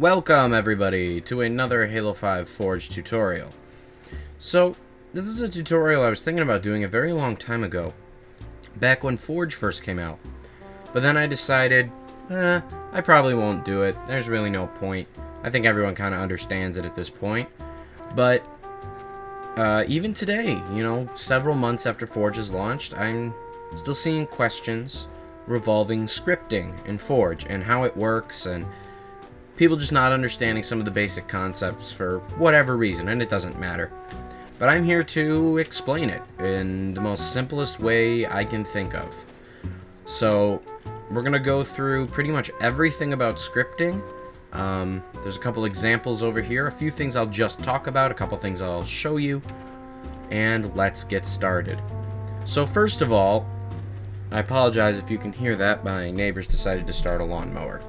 Welcome everybody to another Halo 5 Forge tutorial. So, this is a tutorial I was thinking about doing a very long time ago, back when Forge first came out. But then I decided, I probably won't do it. There's really no point. I think everyone kind of understands it at this point. But, even today, several months after Forge is launched, I'm still seeing questions revolving scripting in Forge and how it works, and people just not understanding some of the basic concepts for whatever reason, and it doesn't matter. But I'm here to explain it in the most simplest way I can think of. So, we're going to go through pretty much everything about scripting. There's a couple examples over here, a few things I'll just talk about, a couple things I'll show you, and let's get started. So first of all, I apologize if you can hear that, my neighbors decided to start a lawnmower.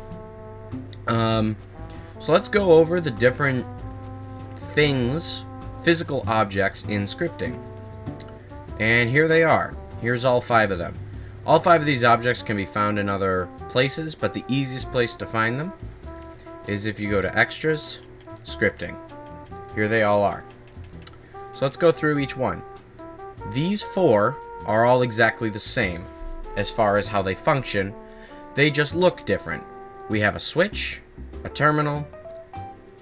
So let's go over the different things, physical objects in scripting. And here they are. Here's all 5 of them. All 5 of these objects can be found in other places, but the easiest place to find them is if you go to Extras, Scripting. Here they all are. So let's go through each one. These 4 are all exactly the same as far as how they function. They just look different. We have a switch, a terminal,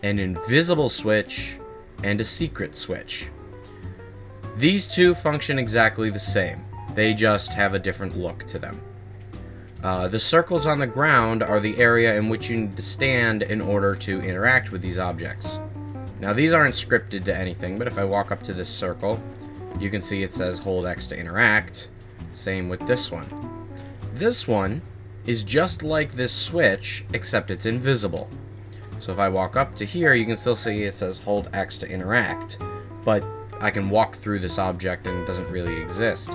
an invisible switch, and a secret switch. These 2 function exactly the same. They just have a different look to them. The circles on the ground are the area in which you need to stand in order to interact with these objects. Now these aren't scripted to anything, but if I walk up to this circle, you can see it says hold X to interact. Same with this one. This one is just like this switch, except it's invisible. So if I walk up to here, you can still see it says hold X to interact, but I can walk through this object and it doesn't really exist.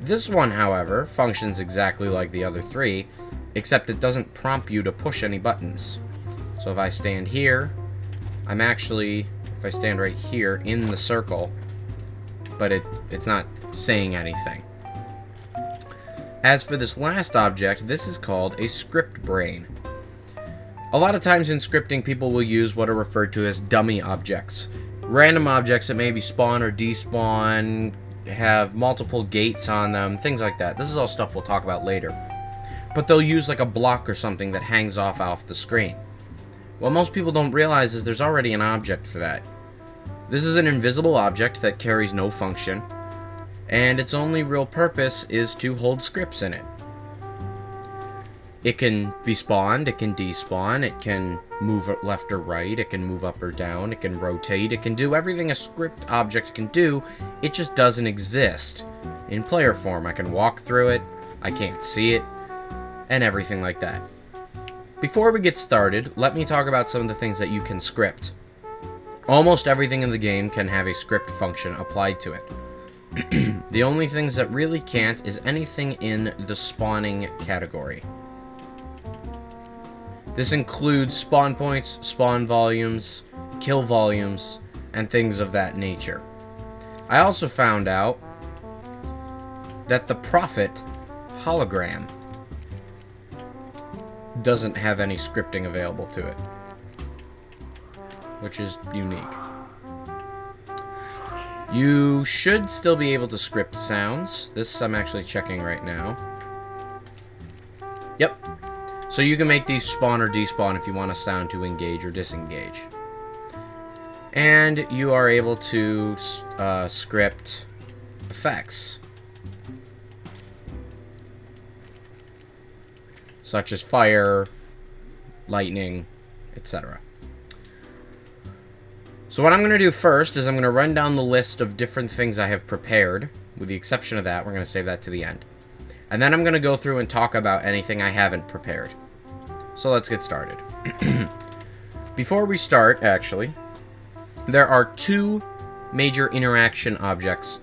This one, however, functions exactly like the other 3, except it doesn't prompt you to push any buttons. So if I stand here, I'm actually, if I stand right here in the circle, but it's not saying anything. As for this last object, this is called a script brain. A lot of times in scripting, people will use what are referred to as dummy objects. Random objects that maybe spawn or despawn, have multiple gates on them, things like that. This is all stuff we'll talk about later. But they'll use like a block or something that hangs off the screen. What most people don't realize is there's already an object for that. This is an invisible object that carries no function, and its only real purpose is to hold scripts in it. It can be spawned, it can despawn, it can move left or right, it can move up or down, it can rotate, it can do everything a script object can do, it just doesn't exist in player form. I can walk through it, I can't see it, and everything like that. Before we get started, let me talk about some of the things that you can script. Almost everything in the game can have a script function applied to it. The only things that really can't is anything in the spawning category. This includes spawn points, spawn volumes, kill volumes, and things of that nature. I also found out that the Prophet hologram doesn't have any scripting available to it, which is unique. You should still be able to script sounds. This I'm actually checking right now. Yep. So you can make these spawn or despawn if you want a sound to engage or disengage. And you are able to script effects, such as fire, lightning, etc. So what I'm going to do first is I'm going to run down the list of different things I have prepared. With the exception of that, we're going to save that to the end. And then I'm going to go through and talk about anything I haven't prepared. So let's get started. Before we start, actually, there are 2 major interaction objects,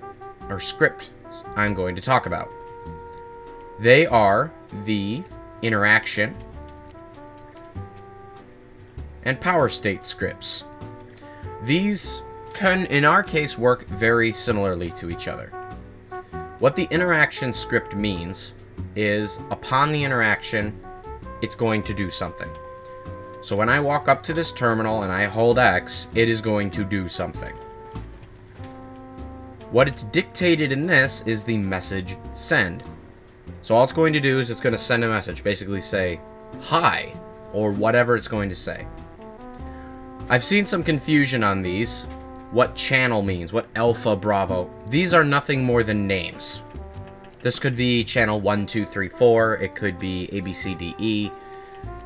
or scripts, I'm going to talk about. They are the interaction and power state scripts. These can, in our case, work very similarly to each other. What the interaction script means is upon the interaction, it's going to do something. So when I walk up to this terminal and I hold X, it is going to do something. What it's dictated in this is the message send. So all it's going to do is it's going to send a message, basically say hi, or whatever it's going to say. I've seen some confusion on these. What channel means, what alpha, bravo. These are nothing more than names. This could be channel 1, 2, 3, 4. It could be A, B, C, D, E.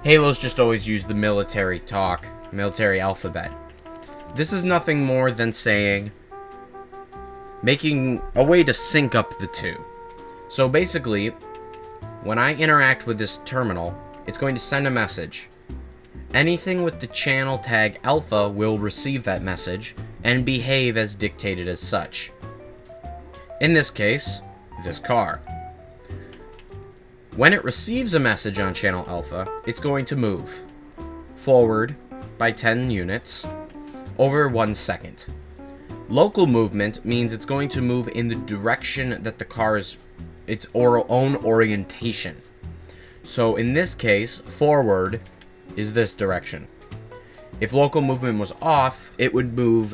Halos just always use the military talk, military alphabet. This is nothing more than saying, making a way to sync up the two. So basically, when I interact with this terminal, it's going to send a message. Anything with the channel tag alpha will receive that message and behave as dictated as such. In this case, this car. When it receives a message on channel alpha, it's going to move forward by 10 units over 1 second. Local movement means it's going to move in the direction that the car is, its own orientation. So in this case, forward is this direction. If local movement was off, it would move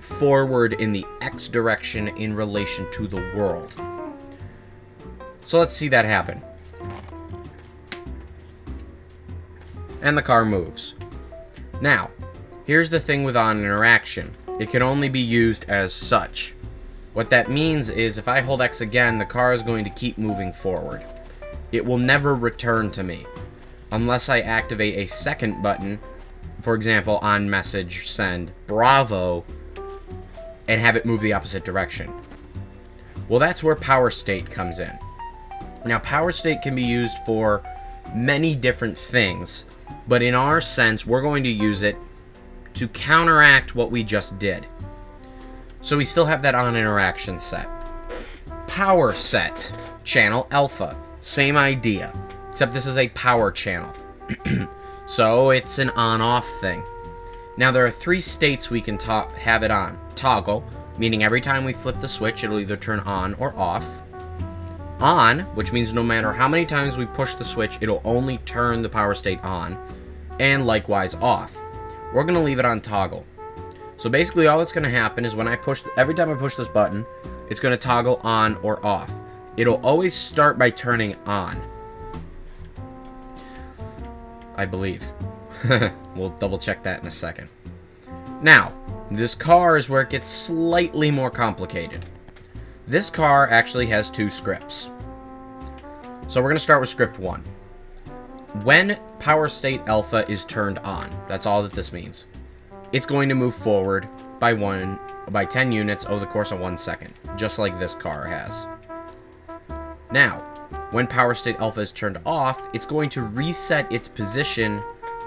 forward in the X direction in relation to the world. So let's see that happen. And the car moves. Now, here's the thing with on interaction. It can only be used as such. What that means is if I hold X again, the car is going to keep moving forward. It will never return to me unless I activate a second button, for example, on message send bravo, and have it move the opposite direction. Well, that's where power state comes in. Now, power state can be used for many different things, but in our sense, we're going to use it to counteract what we just did. So we still have that on interaction set. Power set, channel alpha, same idea, except this is a power channel. So it's an on-off thing. Now there are 3 states we can have it on. Toggle, meaning every time we flip the switch, it'll either turn on or off. On, which means no matter how many times we push the switch, it'll only turn the power state on. And likewise off. We're going to leave it on toggle. So basically all that's going to happen is when I push, every time I push this button, it's going to toggle on or off. It'll always start by turning on, I believe. We'll double check that in a second. Now, this car is where it gets slightly more complicated. This car actually has 2 scripts. So we're going to start with script 1. When power state alpha is turned on, that's all that this means. It's going to move forward by 10 units over the course of 1 second, just like this car has. Now, when power state alpha is turned off, it's going to reset its position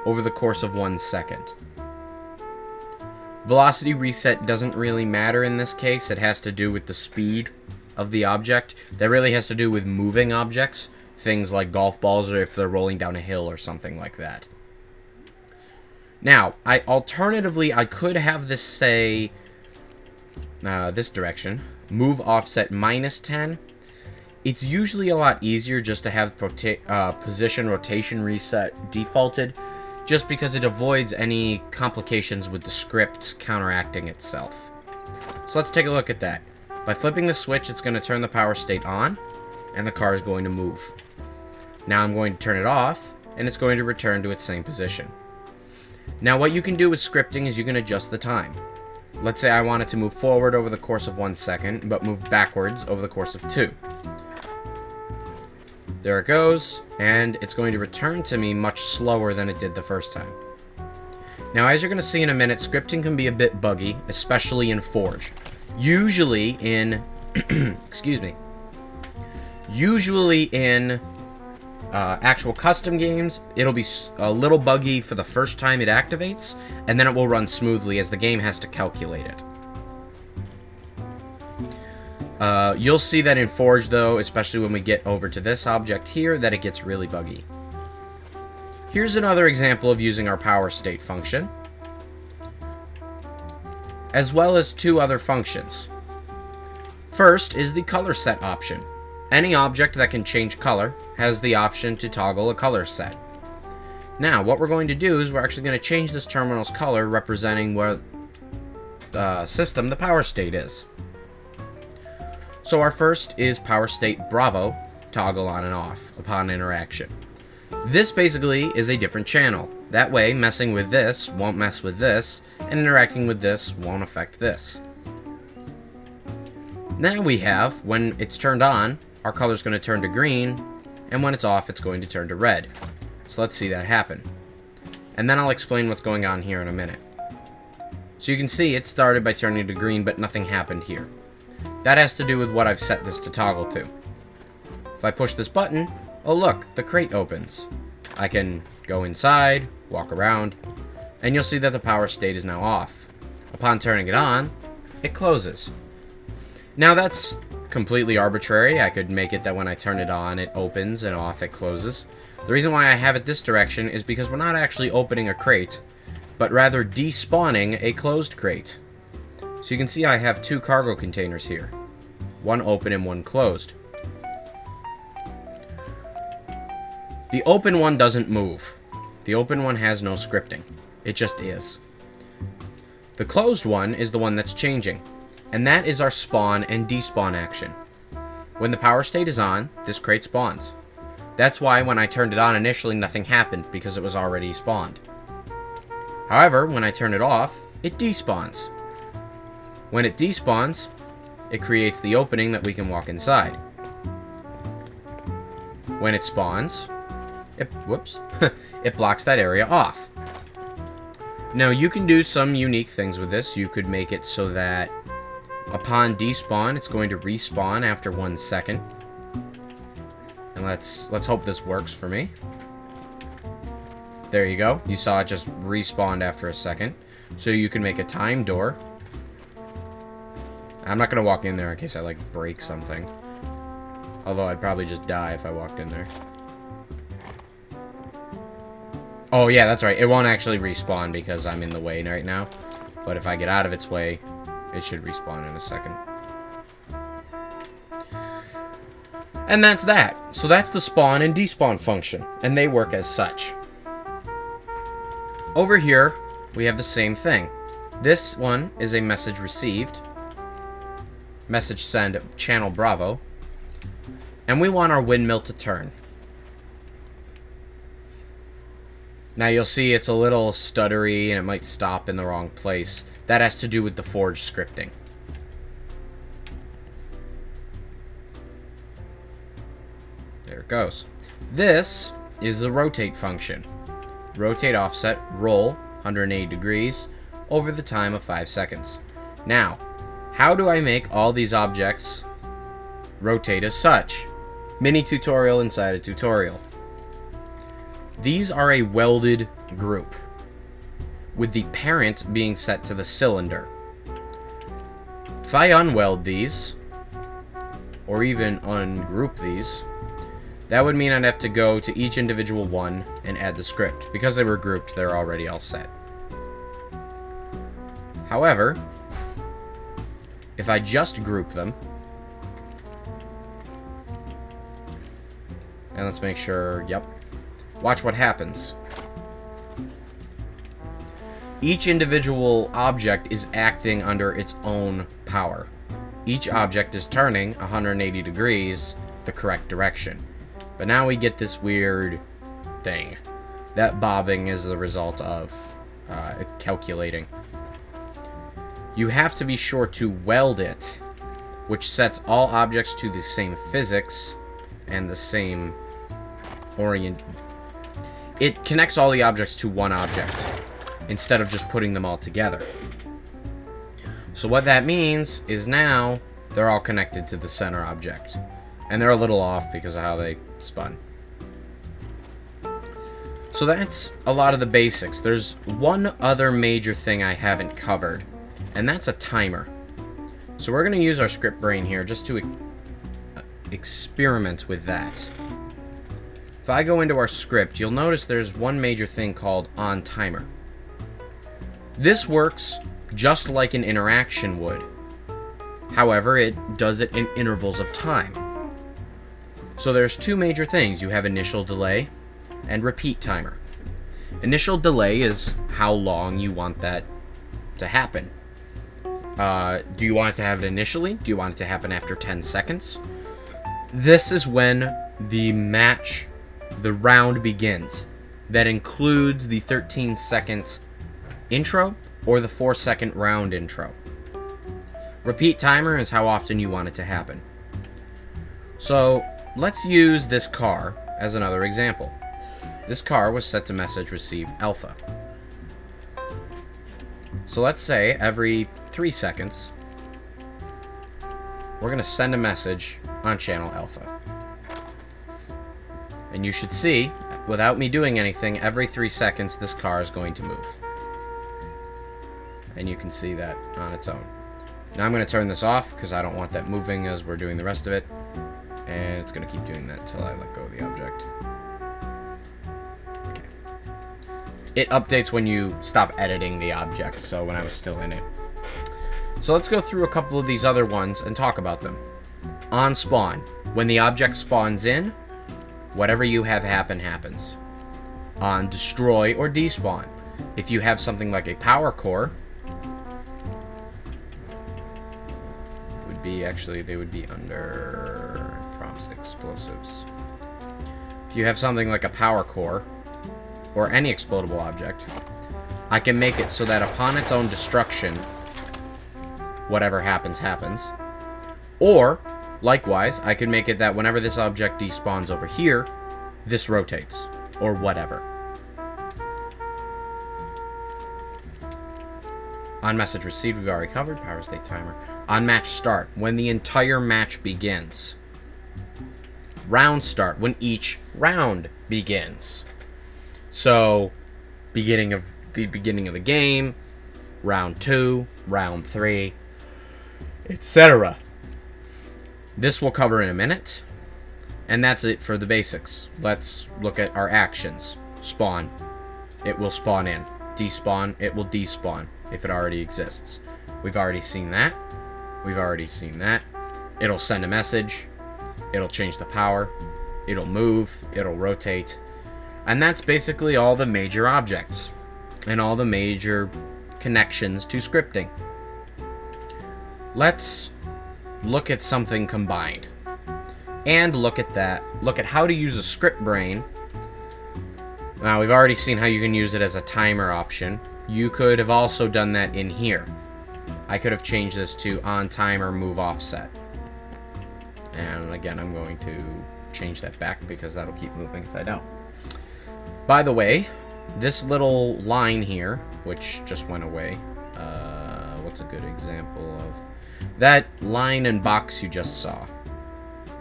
over the course of 1 second. Velocity reset doesn't really matter in this case. It has to do with the speed of the object. That really has to do with moving objects, things like golf balls or if they're rolling down a hill or something like that. Now, alternatively, I could have this say this direction, move offset -10. It's usually a lot easier just to have position rotation reset defaulted, just because it avoids any complications with the script counteracting itself. So let's take a look at that. By flipping the switch, it's going to turn the power state on, and the car is going to move. Now I'm going to turn it off, and it's going to return to its same position. Now what you can do with scripting is you can adjust the time. Let's say I want it to move forward over the course of 1 second, but move backwards over the course of 2. There it goes, and it's going to return to me much slower than it did the first time. Now, as you're going to see in a minute, scripting can be a bit buggy, especially in Forge. Usually in, actual custom games, it'll be a little buggy for the first time it activates, and then it will run smoothly as the game has to calculate it. You'll see that in Forge, though, especially when we get over to this object here, that it gets really buggy. Here's another example of using our power state function, as well as 2 other functions. First is the color set option. Any object that can change color has the option to toggle a color set. Now, what we're going to do is we're actually going to change this terminal's color representing where system the power state is. So our first is power state Bravo, toggle on and off upon interaction. This basically is a different channel. That way, messing with this won't mess with this, and interacting with this won't affect this. Now we have, when it's turned on, our color's going to turn to green, and when it's off, it's going to turn to red. So let's see that happen. And then I'll explain what's going on here in a minute. So you can see it started by turning to green, but nothing happened here. That has to do with what I've set this to toggle to. If I push this button, oh look, the crate opens. I can go inside, walk around, and you'll see that the power state is now off. Upon turning it on, it closes. Now that's completely arbitrary. I could make it that when I turn it on, it opens, and off, it closes. The reason why I have it this direction is because we're not actually opening a crate, but rather despawning a closed crate. So you can see I have two cargo containers here. One open and one closed. The open one doesn't move. The open one has no scripting. It just is. The closed one is the one that's changing, and that is our spawn and despawn action. When the power state is on, this crate spawns. That's why when I turned it on initially, nothing happened, because it was already spawned. However, when I turn it off, it despawns. When it despawns, it creates the opening that we can walk inside. When it spawns, it blocks that area off. Now, you can do some unique things with this. You could make it so that upon despawn, it's going to respawn after 1 second. And let's hope this works for me. There you go. You saw it just respawned after a second. So you can make a time door. I'm not going to walk in there in case I, like, break something. Although I'd probably just die if I walked in there. Oh, yeah, that's right. It won't actually respawn because I'm in the way right now. But if I get out of its way, it should respawn in a second. And that's that. So that's the spawn and despawn function, and they work as such. Over here, we have the same thing. This one is a message received. Message send channel Bravo. And we want our windmill to turn. Now you'll see it's a little stuttery and it might stop in the wrong place. That has to do with the Forge scripting. There it goes. This is the rotate function. Rotate offset, roll 180 degrees over the time of 5 seconds. Now, how do I make all these objects rotate as such? Mini tutorial inside a tutorial. These are a welded group, with the parent being set to the cylinder. If I unweld these, or even ungroup these, that would mean I'd have to go to each individual one and add the script. Because they were grouped, they're already all set. However, if I just group them, and let's make sure, yep, watch what happens. Each individual object is acting under its own power. Each object is turning 180 degrees the correct direction. But now we get this weird thing. That bobbing is the result of it calculating. You have to be sure to weld it, which sets all objects to the same physics and the same orient. It connects all the objects to one object instead of just putting them all together. So what that means is now they're all connected to the center object. And they're a little off because of how they spun. So that's a lot of the basics. There's one other major thing I haven't covered, and that's a timer. So we're going to use our script brain here just to experiment with that. If I go into our script, you'll notice there's one major thing called onTimer. This works just like an interaction would. However, it does it in intervals of time. So there's two major things. You have initial delay and repeat timer. Initial delay is how long you want that to happen. Do you want it to happen initially? Do you want it to happen after 10 seconds? This is when the round begins. That includes the 13-second intro or the 4-second round intro. Repeat timer is how often you want it to happen. So let's use this car as another example. This car was set to message receive alpha. So let's say every 3 seconds, we're going to send a message on channel alpha. And you should see, without me doing anything, every 3 seconds this car is going to move. And you can see that on its own. Now I'm going to turn this off because I don't want that moving as we're doing the rest of it. And it's going to keep doing that until I let go of the object. Okay. It updates when you stop editing the object, so when I was still in it. So let's go through a couple of these other ones and talk about them. On spawn. When the object spawns in, whatever you have happen happens. On destroy or despawn. If you have something like a power core, they would be under prompts explosives. If you have something like a power core or any explodable object, I can make it so that upon its own destruction, whatever happens happens. Or likewise, I can make it that whenever this object despawns over here, this rotates or whatever. On message received, we've already covered. Power state timer. On match start, when the entire match begins. Round start, when each round begins. So, the beginning of the game, round 2, round 3, etc. This we'll cover in a minute. And that's it for the basics. Let's look at our actions. Spawn. It will spawn in. Despawn. It will despawn if it already exists. We've already seen that. We've already seen that. It'll send a message. It'll change the power. It'll move. It'll rotate. And that's basically all the major objects and all the major connections to scripting. Let's look at something combined. And look at how to use a script brain. Now, we've already seen how you can use it as a timer option. You could have also done that in here. I could have changed this to on timer move offset. And again, I'm going to change that back because that'll keep moving if I don't. By the way, this little line here, which just went away, what's a good example of that line and box you just saw?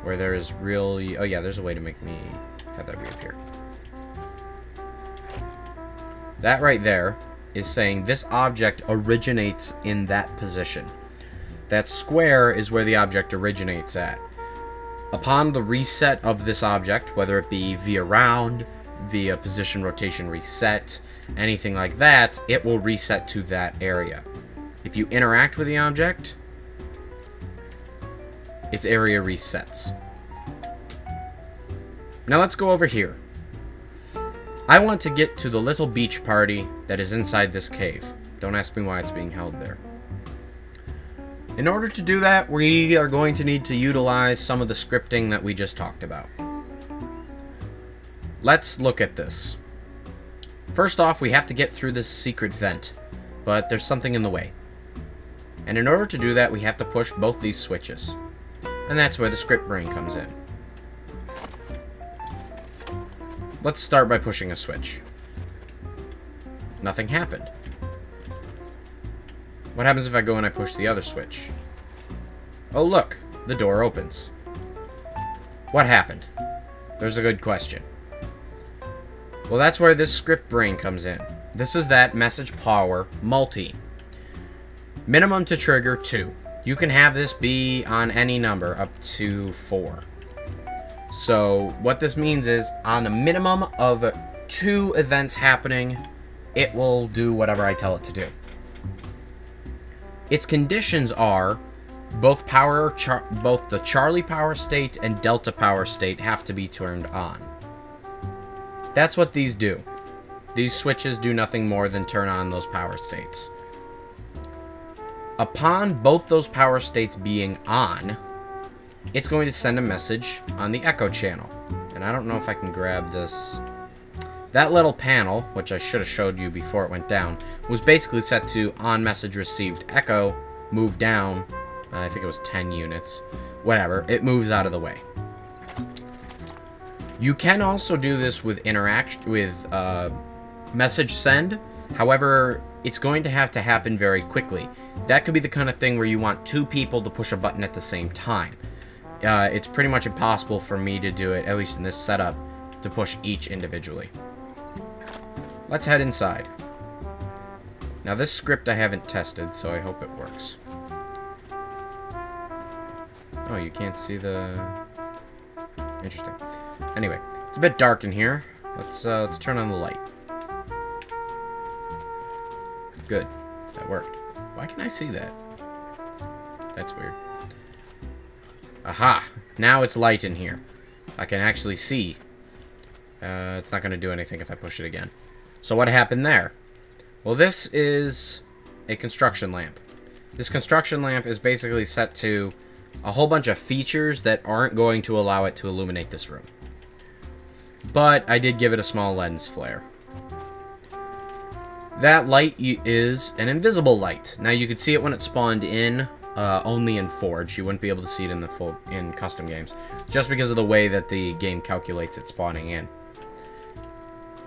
Where there's really... Oh yeah, there's a way to make me have that reappear. That right there is saying this object originates in that position. That square is where the object originates at. Upon the reset of this object, whether it be via round, via position rotation reset, anything like that, it will reset to that area. If you interact with the object, its area resets. Now let's go over here. I want to get to the little beach party that is inside this cave. Don't ask me why it's being held there. In order to do that, we are going to need to utilize some of the scripting that we just talked about. Let's look at this. First off, we have to get through this secret vent, but there's something in the way. And in order to do that, we have to push both these switches. And that's where the script brain comes in. Let's start by pushing a switch. Nothing happened. What happens if I go and I push the other switch? Oh look, the door opens. What happened? There's a good question. Well, that's where this script brain comes in. This is that message power multi. Minimum to trigger 2. You can have this be on any number up to 4. So what this means is on a minimum of 2 events happening, it will do whatever I tell it to do. Its conditions are both the Charlie power state and Delta power state have to be turned on. That's what these do. These switches do nothing more than turn on those power states. Upon both those power states being on, it's going to send a message on the echo channel. And I don't know if I can grab this. That little panel, which I should have showed you before it went down, was basically set to on message received echo, move down, I think it was 10 units, whatever, it moves out of the way. You can also do this with message send. However, it's going to have to happen very quickly. That could be the kind of thing where you want 2 people to push a button at the same time. It's pretty much impossible for me to do it, at least in this setup, to push each individually. Let's head inside. Now this script I haven't tested, so I hope it works. Oh, you can't see the... Interesting. Anyway, it's a bit dark in here. Let's turn on the light. Good. That worked. Why can I see that? That's weird. Aha! Now it's light in here. I can actually see. It's not going to do anything if I push it again. So what happened there? Well, this is a construction lamp. This construction lamp is basically set to a whole bunch of features that aren't going to allow it to illuminate this room. But I did give it a small lens flare. That light is an invisible light. Now you could see it when it spawned in, only in Forge. You wouldn't be able to see it in custom games, just because of the way that the game calculates it spawning in.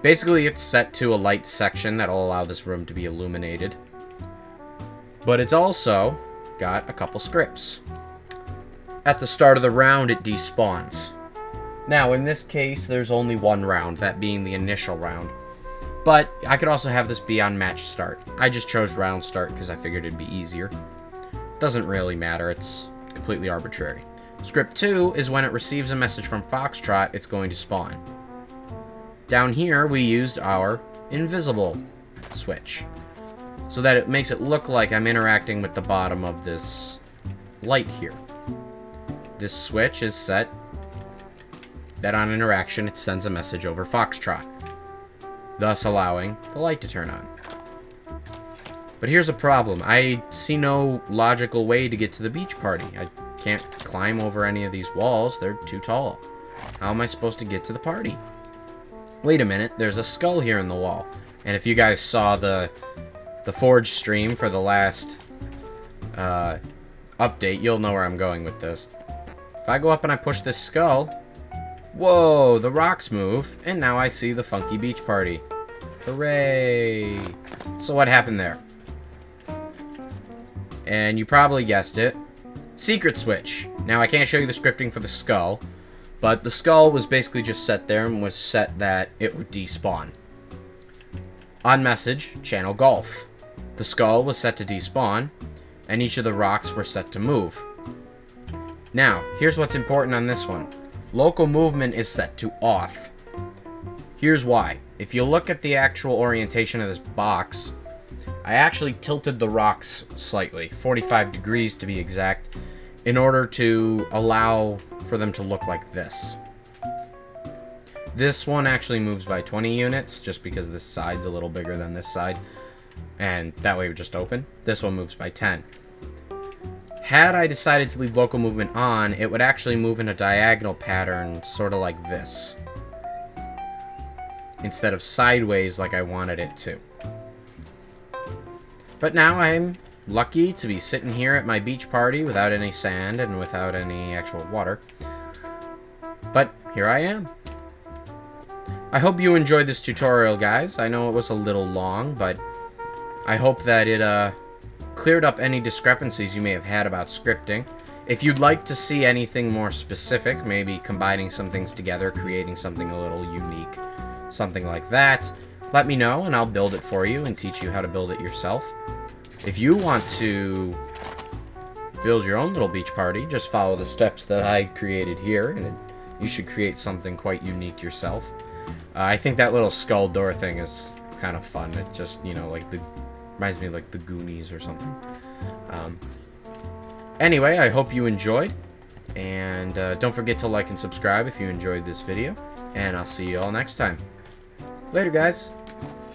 Basically, it's set to a light section that'll allow this room to be illuminated. But it's also got a couple scripts. At the start of the round, it despawns. Now, in this case, there's only one round, that being the initial round. But I could also have this be on match start. I just chose round start because I figured it'd be easier. Doesn't really matter, it's completely arbitrary. Script 2 is when it receives a message from Foxtrot, it's going to spawn. Down here, we used our invisible switch, so that it makes it look like I'm interacting with the bottom of this light here. This switch is set that on interaction, it sends a message over Foxtrot, thus allowing the light to turn on. But here's a problem. I see no logical way to get to the beach party. I can't climb over any of these walls. They're too tall. How am I supposed to get to the party? Wait a minute. There's a skull here in the wall. And if you guys saw the Forge stream for the last update, you'll know where I'm going with this. If I go up and I push this skull, whoa, the rocks move, and now I see the funky beach party. Hooray! So what happened there? And you probably guessed it. Secret switch. Now I can't show you the scripting for the skull, but the skull was basically just set there and was set that it would despawn. On message, channel golf. The skull was set to despawn, and each of the rocks were set to move. Now, here's what's important on this one. Local movement is set to off. Here's why. If you look at the actual orientation of this box, I actually tilted the rocks slightly, 45 degrees to be exact, in order to allow for them to look like this. This one actually moves by 20 units, just because this side's a little bigger than this side, and that way it would just open. This one moves by 10. Had I decided to leave local movement on, it would actually move in a diagonal pattern, sort of like this, instead of sideways like I wanted it to. But now I'm lucky to be sitting here at my beach party without any sand and without any actual water. But here I am. I hope you enjoyed this tutorial, guys. I know it was a little long, but I hope that it cleared up any discrepancies you may have had about scripting. If you'd like to see anything more specific, maybe combining some things together, creating something a little unique, something like that, let me know and I'll build it for you and teach you how to build it yourself. If you want to build your own little beach party, just follow the steps that I created here, and you should create something quite unique yourself. I think that little skull door thing is kind of fun. It just, you know, like reminds me of like the Goonies or something. Anyway, I hope you enjoyed, and don't forget to like and subscribe if you enjoyed this video, and I'll see you all next time. Later, guys.